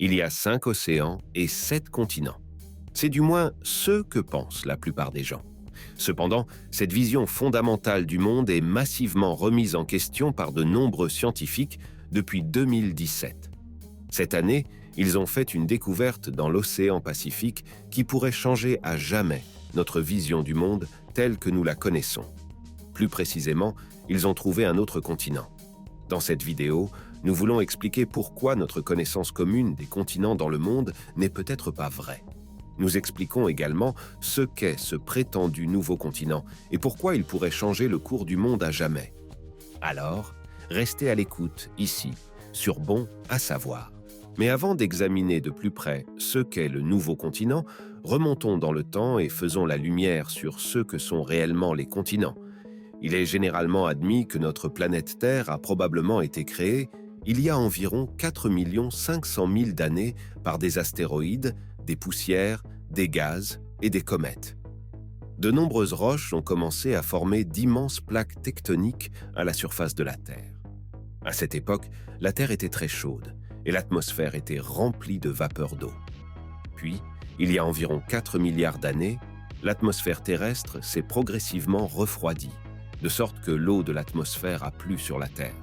Il y a 5 océans et 7 continents. C'est du moins ce que pensent la plupart des gens. Cependant, cette vision fondamentale du monde est massivement remise en question par de nombreux scientifiques depuis 2017. Cette année, ils ont fait une découverte dans l'océan Pacifique qui pourrait changer à jamais notre vision du monde telle que nous la connaissons. Plus précisément, ils ont trouvé un autre continent. Dans cette vidéo, nous voulons expliquer pourquoi notre connaissance commune des continents dans le monde n'est peut-être pas vraie. Nous expliquons également ce qu'est ce prétendu nouveau continent et pourquoi il pourrait changer le cours du monde à jamais. Alors, restez à l'écoute ici, sur Bon à savoir. Mais avant d'examiner de plus près ce qu'est le nouveau continent, remontons dans le temps et faisons la lumière sur ce que sont réellement les continents. Il est généralement admis que notre planète Terre a probablement été créée il y a environ 4 500 000 d'années par des astéroïdes, des poussières, des gaz et des comètes. De nombreuses roches ont commencé à former d'immenses plaques tectoniques à la surface de la Terre. À cette époque, la Terre était très chaude et l'atmosphère était remplie de vapeur d'eau. Puis, il y a environ 4 milliards d'années, l'atmosphère terrestre s'est progressivement refroidie, de sorte que l'eau de l'atmosphère a plu sur la Terre.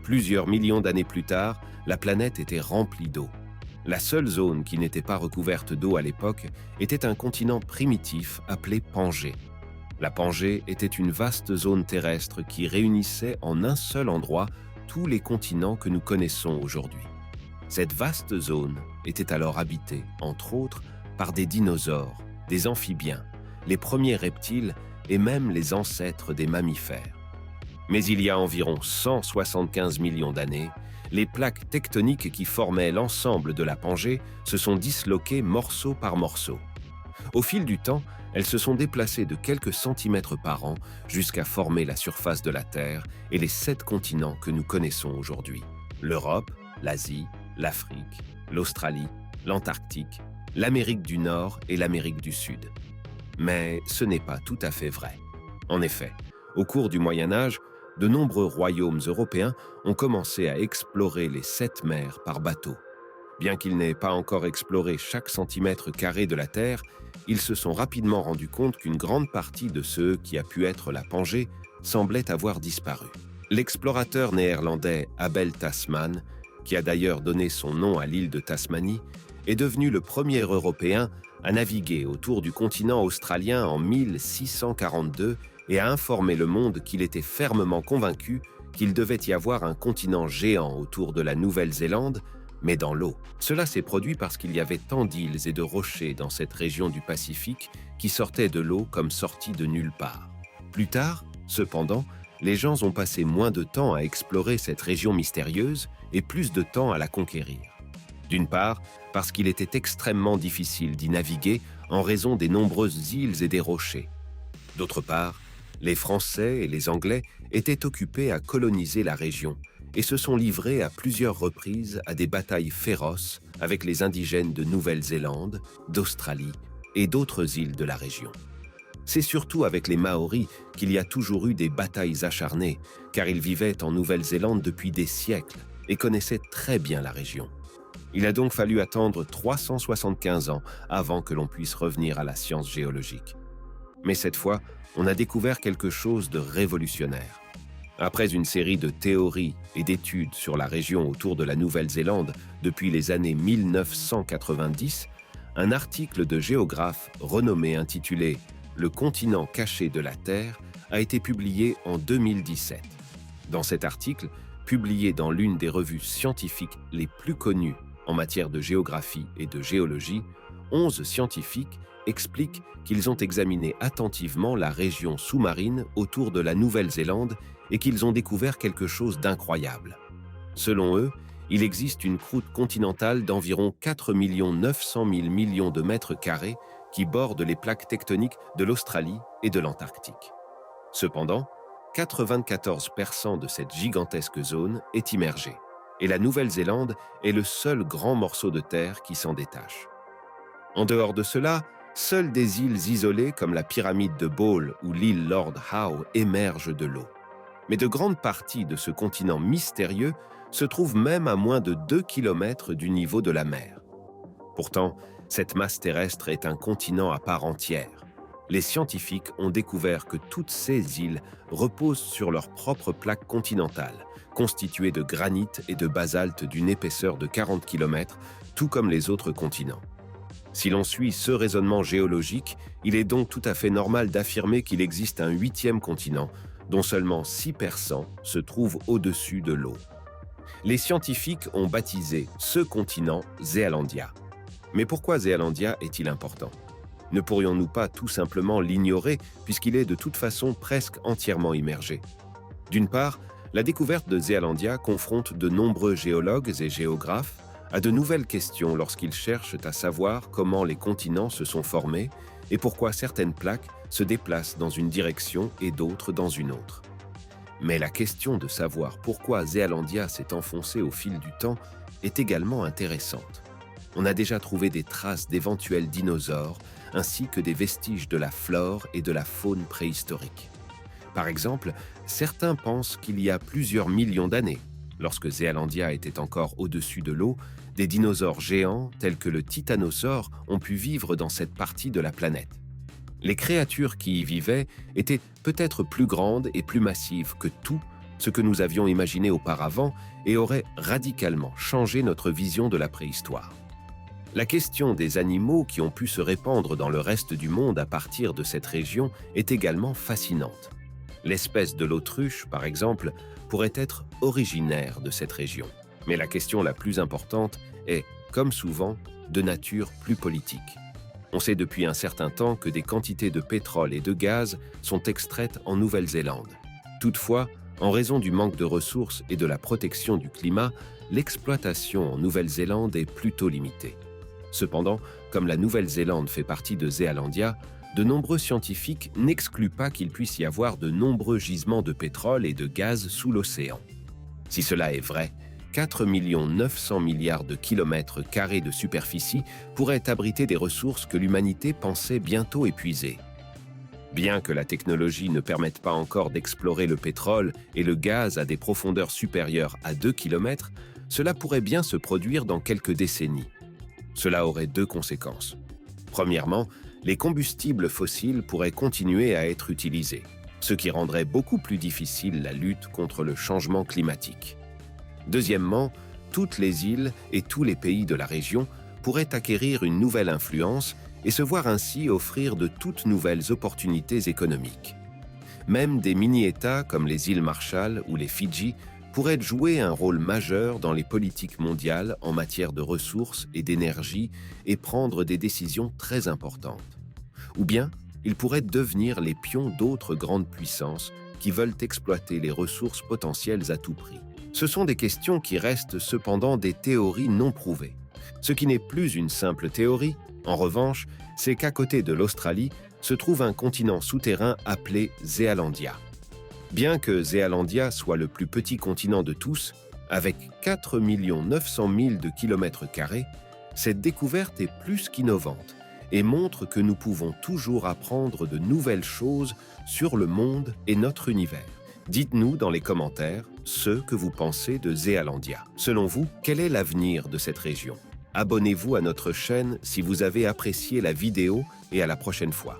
Plusieurs millions d'années plus tard, la planète était remplie d'eau. La seule zone qui n'était pas recouverte d'eau à l'époque était un continent primitif appelé Pangée. La Pangée était une vaste zone terrestre qui réunissait en un seul endroit tous les continents que nous connaissons aujourd'hui. Cette vaste zone était alors habitée, entre autres, par des dinosaures, des amphibiens, les premiers reptiles et même les ancêtres des mammifères. Mais il y a environ 175 millions d'années, les plaques tectoniques qui formaient l'ensemble de la Pangée se sont disloquées morceau par morceau. Au fil du temps, elles se sont déplacées de quelques centimètres par an jusqu'à former la surface de la Terre et les 7 continents que nous connaissons aujourd'hui. L'Europe, l'Asie, l'Afrique, l'Australie, l'Antarctique, l'Amérique du Nord et l'Amérique du Sud. Mais ce n'est pas tout à fait vrai. En effet, au cours du Moyen Âge, de nombreux royaumes européens ont commencé à explorer les 7 mers par bateau. Bien qu'ils n'aient pas encore exploré chaque centimètre carré de la Terre, ils se sont rapidement rendus compte qu'une grande partie de ce qui a pu être la Pangée semblait avoir disparu. L'explorateur néerlandais Abel Tasman, qui a d'ailleurs donné son nom à l'île de Tasmanie, est devenu le premier Européen à naviguer autour du continent australien en 1642 et a informé le monde qu'il était fermement convaincu qu'il devait y avoir un continent géant autour de la Nouvelle-Zélande, mais dans l'eau. Cela s'est produit parce qu'il y avait tant d'îles et de rochers dans cette région du Pacifique qui sortaient de l'eau comme sortis de nulle part. Plus tard, cependant, les gens ont passé moins de temps à explorer cette région mystérieuse et plus de temps à la conquérir. D'une part, parce qu'il était extrêmement difficile d'y naviguer en raison des nombreuses îles et des rochers. D'autre part, les Français et les Anglais étaient occupés à coloniser la région et se sont livrés à plusieurs reprises à des batailles féroces avec les indigènes de Nouvelle-Zélande, d'Australie et d'autres îles de la région. C'est surtout avec les Maoris qu'il y a toujours eu des batailles acharnées, car ils vivaient en Nouvelle-Zélande depuis des siècles et connaissaient très bien la région. Il a donc fallu attendre 375 ans avant que l'on puisse revenir à la science géologique. Mais cette fois, on a découvert quelque chose de révolutionnaire. Après une série de théories et d'études sur la région autour de la Nouvelle-Zélande depuis les années 1990, un article de géographe renommé intitulé « Le continent caché de la Terre » a été publié en 2017. Dans cet article, publié dans l'une des revues scientifiques les plus connues en matière de géographie et de géologie, 11 scientifiques expliquent qu'ils ont examiné attentivement la région sous-marine autour de la Nouvelle-Zélande et qu'ils ont découvert quelque chose d'incroyable. Selon eux, il existe une croûte continentale d'environ 4 900 000 millions de mètres carrés qui borde les plaques tectoniques de l'Australie et de l'Antarctique. Cependant, 94% de cette gigantesque zone est immergée, et la Nouvelle-Zélande est le seul grand morceau de terre qui s'en détache. En dehors de cela, seules des îles isolées comme la pyramide de Ball ou l'île Lord Howe émergent de l'eau. Mais de grandes parties de ce continent mystérieux se trouve même à moins de 2 km du niveau de la mer. Pourtant, cette masse terrestre est un continent à part entière. Les scientifiques ont découvert que toutes ces îles reposent sur leur propre plaque continentale, constituée de granit et de basalte d'une épaisseur de 40 km, tout comme les autres continents. Si l'on suit ce raisonnement géologique, il est donc tout à fait normal d'affirmer qu'il existe un 8e continent, dont seulement 6% se trouvent au-dessus de l'eau. Les scientifiques ont baptisé ce continent Zealandia. Mais pourquoi Zealandia est-il important ? Ne pourrions-nous pas tout simplement l'ignorer puisqu'il est de toute façon presque entièrement immergé ? D'une part, la découverte de Zealandia confronte de nombreux géologues et géographes à de nouvelles questions lorsqu'ils cherchent à savoir comment les continents se sont formés et pourquoi certaines plaques se déplacent dans une direction et d'autres dans une autre. Mais la question de savoir pourquoi Zealandia s'est enfoncée au fil du temps est également intéressante. On a déjà trouvé des traces d'éventuels dinosaures ainsi que des vestiges de la flore et de la faune préhistoriques. Par exemple, certains pensent qu'il y a plusieurs millions d'années, lorsque Zealandia était encore au-dessus de l'eau, des dinosaures géants tels que le titanosaure ont pu vivre dans cette partie de la planète. Les créatures qui y vivaient étaient peut-être plus grandes et plus massives que tout ce que nous avions imaginé auparavant et auraient radicalement changé notre vision de la préhistoire. La question des animaux qui ont pu se répandre dans le reste du monde à partir de cette région est également fascinante. L'espèce de l'autruche, par exemple, pourrait être originaire de cette région. Mais la question la plus importante est, comme souvent, de nature plus politique. On sait depuis un certain temps que des quantités de pétrole et de gaz sont extraites en Nouvelle-Zélande. Toutefois, en raison du manque de ressources et de la protection du climat, l'exploitation en Nouvelle-Zélande est plutôt limitée. Cependant, comme la Nouvelle-Zélande fait partie de Zealandia, de nombreux scientifiques n'excluent pas qu'il puisse y avoir de nombreux gisements de pétrole et de gaz sous l'océan. Si cela est vrai, 4 900 milliards de kilomètres carrés de superficie pourraient abriter des ressources que l'humanité pensait bientôt épuisées. Bien que la technologie ne permette pas encore d'explorer le pétrole et le gaz à des profondeurs supérieures à 2 km, cela pourrait bien se produire dans quelques décennies. Cela aurait deux conséquences. Premièrement, les combustibles fossiles pourraient continuer à être utilisés, ce qui rendrait beaucoup plus difficile la lutte contre le changement climatique. Deuxièmement, toutes les îles et tous les pays de la région pourraient acquérir une nouvelle influence et se voir ainsi offrir de toutes nouvelles opportunités économiques. Même des mini-États comme les îles Marshall ou les Fidji pourraient jouer un rôle majeur dans les politiques mondiales en matière de ressources et d'énergie et prendre des décisions très importantes. Ou bien, ils pourraient devenir les pions d'autres grandes puissances qui veulent exploiter les ressources potentielles à tout prix. Ce sont des questions qui restent cependant des théories non prouvées. Ce qui n'est plus une simple théorie, en revanche, c'est qu'à côté de l'Australie se trouve un continent souterrain appelé Zealandia. Bien que Zealandia soit le plus petit continent de tous, avec 4 900 000 de kilomètres carrés, cette découverte est plus qu'innovante et montre que nous pouvons toujours apprendre de nouvelles choses sur le monde et notre univers. Dites-nous dans les commentaires ce que vous pensez de Zealandia. Selon vous, quel est l'avenir de cette région ? Abonnez-vous à notre chaîne si vous avez apprécié la vidéo et à la prochaine fois.